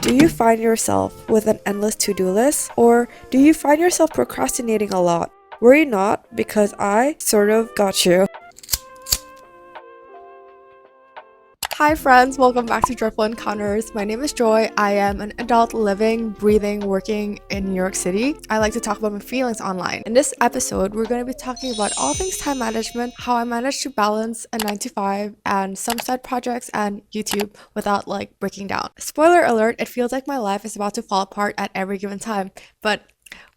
Do you find yourself with an endless to-do list? Or do you find yourself procrastinating a lot? Worry not, because I sort of got you. Hi friends, welcome back to Joyful Encounters. My name is Joy. I am an adult living, breathing, working in New York City. I like to talk about my feelings online. In this episode, we're going to be talking about all things time management, how I managed to balance a 9 to 5 and some side projects and YouTube without breaking down. Spoiler alert, it feels like my life is about to fall apart at every given time, but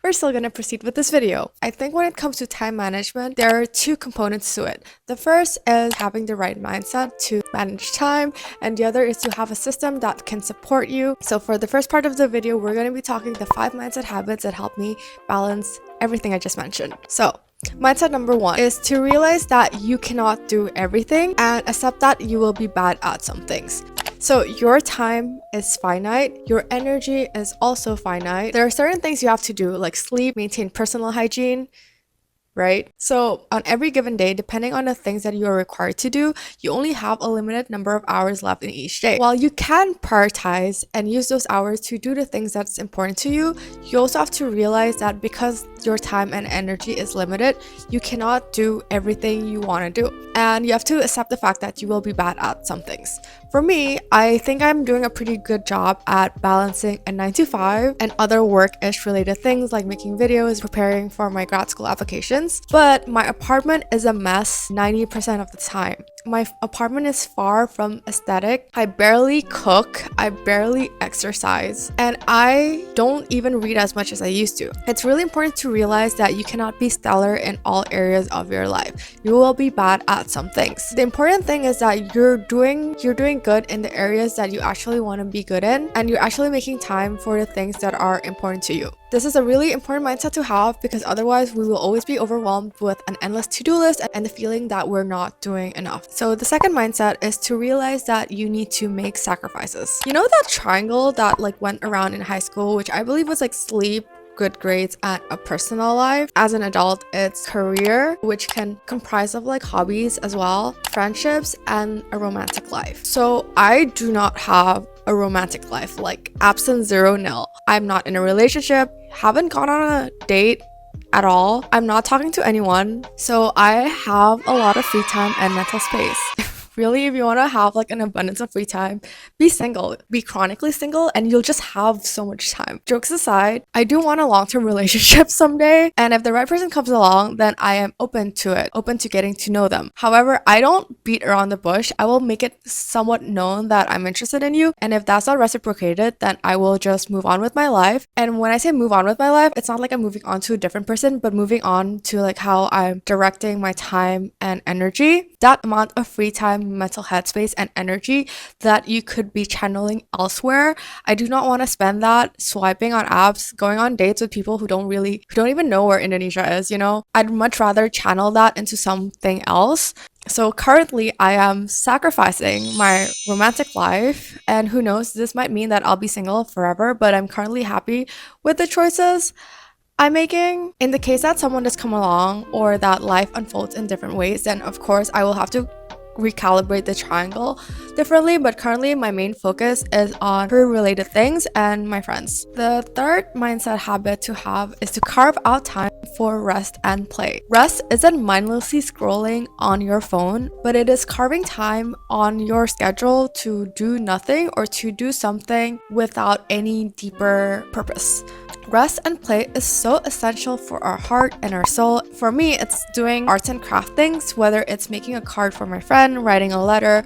we're still going to proceed with this video. I think when it comes to time management, there are two components to it. The first is having the right mindset to manage time, and the other is to have a system that can support you. So for the first part of the video, we're going to be talking the 5 mindset habits that help me balance everything I just mentioned. So mindset number 1 is to realize that you cannot do everything and accept that you will be bad at some things. So your time is finite, your energy is also finite. There are certain things you have to do, like sleep, maintain personal hygiene, right? So on every given day, depending on the things that you are required to do, you only have a limited number of hours left in each day. While you can prioritize and use those hours to do the things that's important to you, you also have to realize that because your time and energy is limited, you cannot do everything you want to do. And you have to accept the fact that you will be bad at some things. For me, I think I'm doing a pretty good job at balancing a 9 to 5 and other work-ish related things like making videos, preparing for my grad school applications. But my apartment is a mess 90% of the time. My apartment is far from aesthetic. I barely cook, I barely exercise, and I don't even read as much as I used to. It's really important to realize that you cannot be stellar in all areas of your life. You will be bad at some things. The important thing is that you're doing good in the areas that you actually want to be good in, and you're actually making time for the things that are important to you. This is a really important mindset to have, because otherwise we will always be overwhelmed with an endless to-do list and the feeling that we're not doing enough. So the second mindset is to realize that you need to make sacrifices. You know that triangle that went around in high school, which I believe was sleep, good grades, and a personal life? As an adult, it's career, which can comprise of hobbies as well, friendships, and a romantic life. So I do not have a romantic life, absent, 0, nil. I'm not in a relationship, haven't gone on a date at all. I'm not talking to anyone. So I have a lot of free time and mental space. Really, if you want to have an abundance of free time, be single, be chronically single, and you'll just have so much time. Jokes aside, I do want a long-term relationship someday, and if the right person comes along, then I am open to it, open to getting to know them. However, I don't beat around the bush. I will make it somewhat known that I'm interested in you, and if that's not reciprocated, then I will just move on with my life. And when I say move on with my life, it's not I'm moving on to a different person, but moving on to how I'm directing my time and energy. That amount of free time, mental headspace, and energy that you could be channeling elsewhere, I do not want to spend that swiping on apps, going on dates with people who don't even know where Indonesia is, I'd much rather channel that into something else. So currently I am sacrificing my romantic life, and who knows, this might mean that I'll be single forever, but I'm currently happy with the choices I'm making. In the case that someone does come along or that life unfolds in different ways, then of course I will have to recalibrate the triangle differently, but currently my main focus is on career-related things and my friends. The third mindset habit to have is to carve out time for rest and play. Rest isn't mindlessly scrolling on your phone, but it is carving time on your schedule to do nothing or to do something without any deeper purpose. Rest and play is so essential for our heart and our soul. For me, it's doing arts and craft things, whether it's making a card for my friend, writing a letter,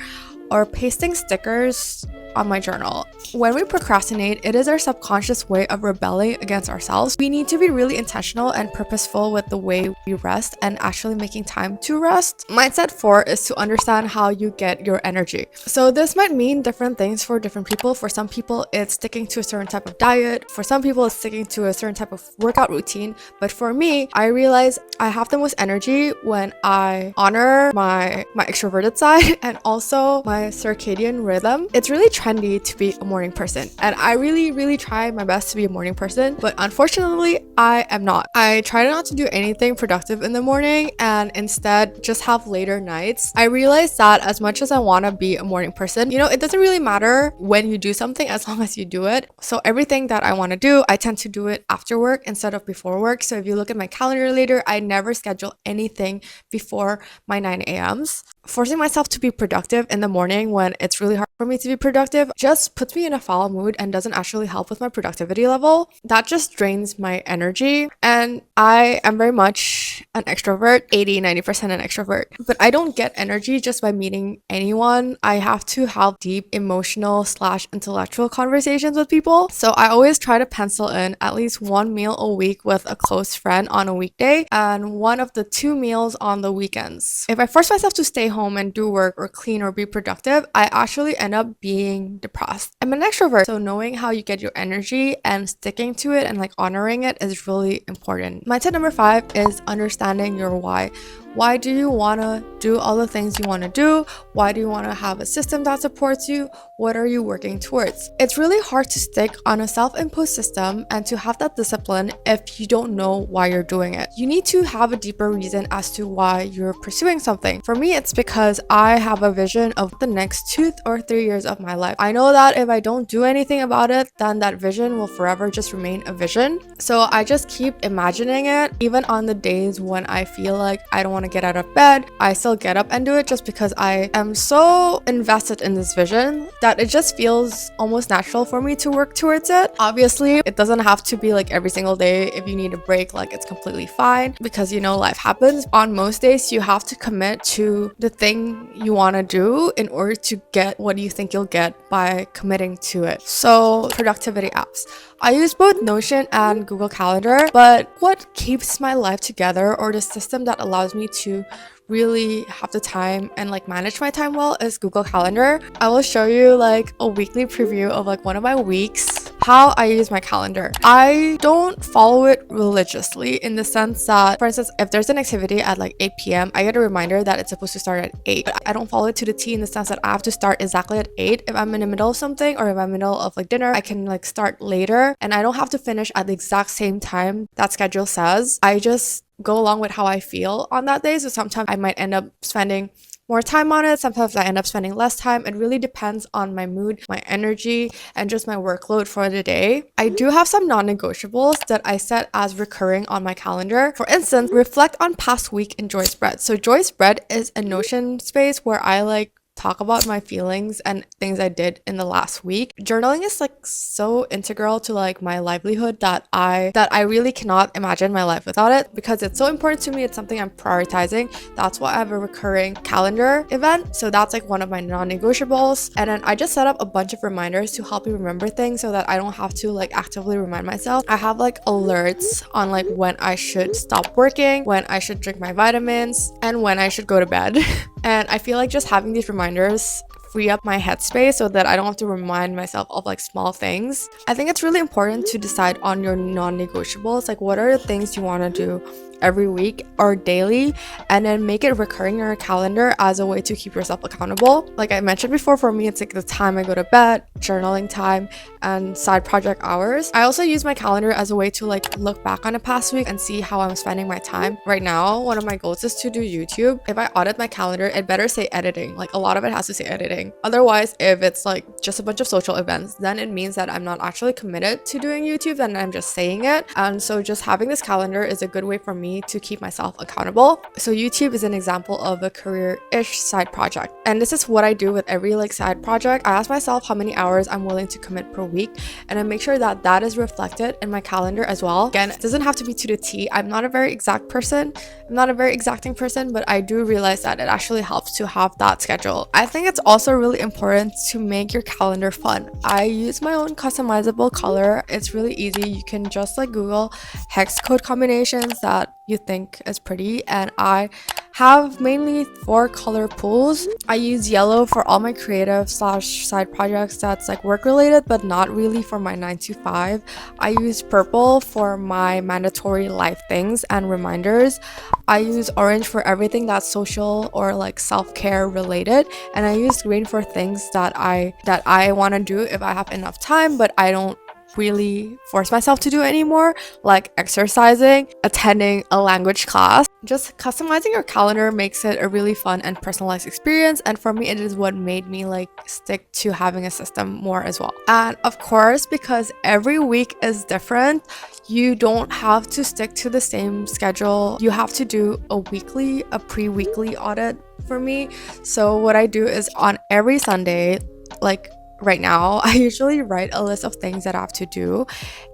or pasting stickers on my journal. When we procrastinate, it is our subconscious way of rebelling against ourselves. We need to be really intentional and purposeful with the way we rest and actually making time to rest. Mindset 4 is to understand how you get your energy. So this might mean different things for different people. For some people, it's sticking to a certain type of diet. For some people, it's sticking to a certain type of workout routine. But for me, I realize I have the most energy when I honor my extroverted side and also my my circadian rhythm. It's really trendy to be a morning person, and I really try my best to be a morning person, but unfortunately I am not. I try not to do anything productive in the morning and instead just have later nights. I realized that as much as I want to be a morning person, it doesn't really matter when you do something as long as you do it. So everything that I want to do, I tend to do it after work instead of before work. So if you look at my calendar later, I never schedule anything before my 9 a.m.s. Forcing myself to be productive in the morning when it's really hard for me to be productive just puts me in a foul mood and doesn't actually help with my productivity level. That just drains my energy, and I am very much an extrovert, 80-90% an extrovert, but I don't get energy just by meeting anyone. I have to have deep emotional / intellectual conversations with people, so I always try to pencil in at least one meal a week with a close friend on a weekday and one of the 2 meals on the weekends. If I force myself to stay home and do work or clean or be productive, I actually end up being depressed. I'm an extrovert, so knowing how you get your energy and sticking to it and honoring it is really important. My tip number 5 is understanding your why. Why do you want to do all the things you want to do? Why do you want to have a system that supports you? What are you working towards? It's really hard to stick on a self-imposed system and to have that discipline if you don't know why you're doing it. You need to have a deeper reason as to why you're pursuing something. For me, it's because I have a vision of the next 2 or 3 years of my life. I know that if I don't do anything about it, then that vision will forever just remain a vision. So I just keep imagining it, even on the days when I feel like I don't want to get out of bed. I still get up and do it just because I am so invested in this vision that it just feels almost natural for me to work towards it. Obviously, it doesn't have to be every single day. If you need a break, it's completely fine because life happens. On most days, you have to commit to the thing you want to do in order to get what you think you'll get by committing to it. So, productivity apps. I use both Notion and Google Calendar, but what keeps my life together, or the system that allows me to really have the time and manage my time well, is Google Calendar. I will show you a weekly preview of one of my weeks, how I use my calendar. I don't follow it religiously in the sense that, for instance, if there's an activity at 8 p.m, I get a reminder that it's supposed to start at 8, but I don't follow it to the T in the sense that I have to start exactly at 8. If I'm in the middle of something or if I'm in the middle of dinner, I can start later and I don't have to finish at the exact same time that schedule says. I just go along with how I feel on that day. So sometimes I might end up spending more time on it. Sometimes I end up spending less time. It really depends on my mood, my energy, and just my workload for the day. I do have some non-negotiables that I set as recurring on my calendar. For instance, reflect on past week in Joy Spread. So Joy Spread is a Notion space where I talk about my feelings and things I did in the last week. Journaling is so integral to my livelihood that I really cannot imagine my life without it because it's so important to me. It's something I'm prioritizing. That's why I have a recurring calendar event. So that's one of my non-negotiables. And then I just set up a bunch of reminders to help me remember things so that I don't have to actively remind myself. I have alerts on when I should stop working, when I should drink my vitamins, and when I should go to bed. And I feel just having these reminders free up my headspace so that I don't have to remind myself of small things. I think it's really important to decide on your non-negotiables. What are the things you want to do every week or daily, and then make it recurring in your calendar as a way to keep yourself accountable. Like I mentioned before, for me, it's the time I go to bed, journaling time, and side project hours. I also use my calendar as a way to look back on the past week and see how I'm spending my time. Right now, one of my goals is to do YouTube. If I audit my calendar, it better say editing. A lot of it has to say editing. Otherwise, if it's just a bunch of social events, then it means that I'm not actually committed to doing YouTube, then I'm just saying it. And so just having this calendar is a good way for me to keep myself accountable. So YouTube is an example of a career-ish side project. And this is what I do with every side project. I ask myself how many hours I'm willing to commit per week, and I make sure that that is reflected in my calendar as well. Again, it doesn't have to be to the T. I'm not a very exact person. I'm not a very exacting person, but I do realize that it actually helps to have that schedule. I think it's also really important to make your calendar fun. I use my own customizable color. It's really easy. You can just Google hex code combinations that you think is pretty, and I have mainly 4 color pools. I use yellow for all my creative slash side projects that's like work related but not really for my 9 to 5. I use purple for my mandatory life things and reminders. I use orange for everything that's social or like self-care related, and I use green for things that I want to do if I have enough time but I don't really force myself to do it anymore, like exercising, attending a language class. Just customizing your calendar makes it a really fun and personalized experience, and for me it is what made me like stick to having a system more as well. And of course, because every week is different, you don't have to stick to the same schedule. You have to do a pre-weekly audit for me. So what I do is on every Sunday, like right now, I usually write a list of things that I have to do,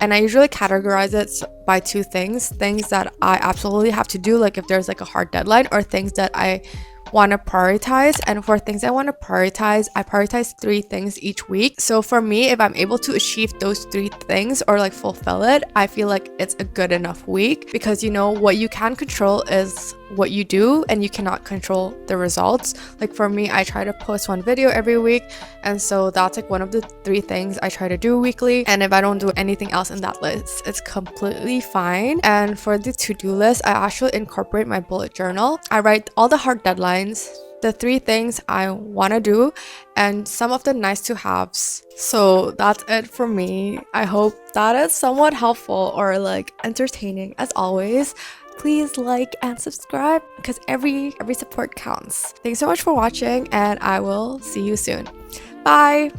and I usually categorize it by 2 things that I absolutely have to do, like if there's like a hard deadline, or things that I want to prioritize. And for things I want to prioritize, I prioritize 3 things each week. So for me, if I'm able to achieve those 3 things or like fulfill it, I feel like it's a good enough week, because you know what you can control is what you do, and you cannot control the results. Like for me, I try to post 1 video every week, and so that's like one of the 3 things I try to do weekly. And if I don't do anything else in that list, it's completely fine. And for the to-do list, I actually incorporate my bullet journal. I write all the hard deadlines, the 3 things I want to do, and some of the nice to haves. So that's it for me. I hope that is somewhat helpful or like entertaining. As always, please like and subscribe, because every support counts. Thanks so much for watching, and I will see you soon. Bye!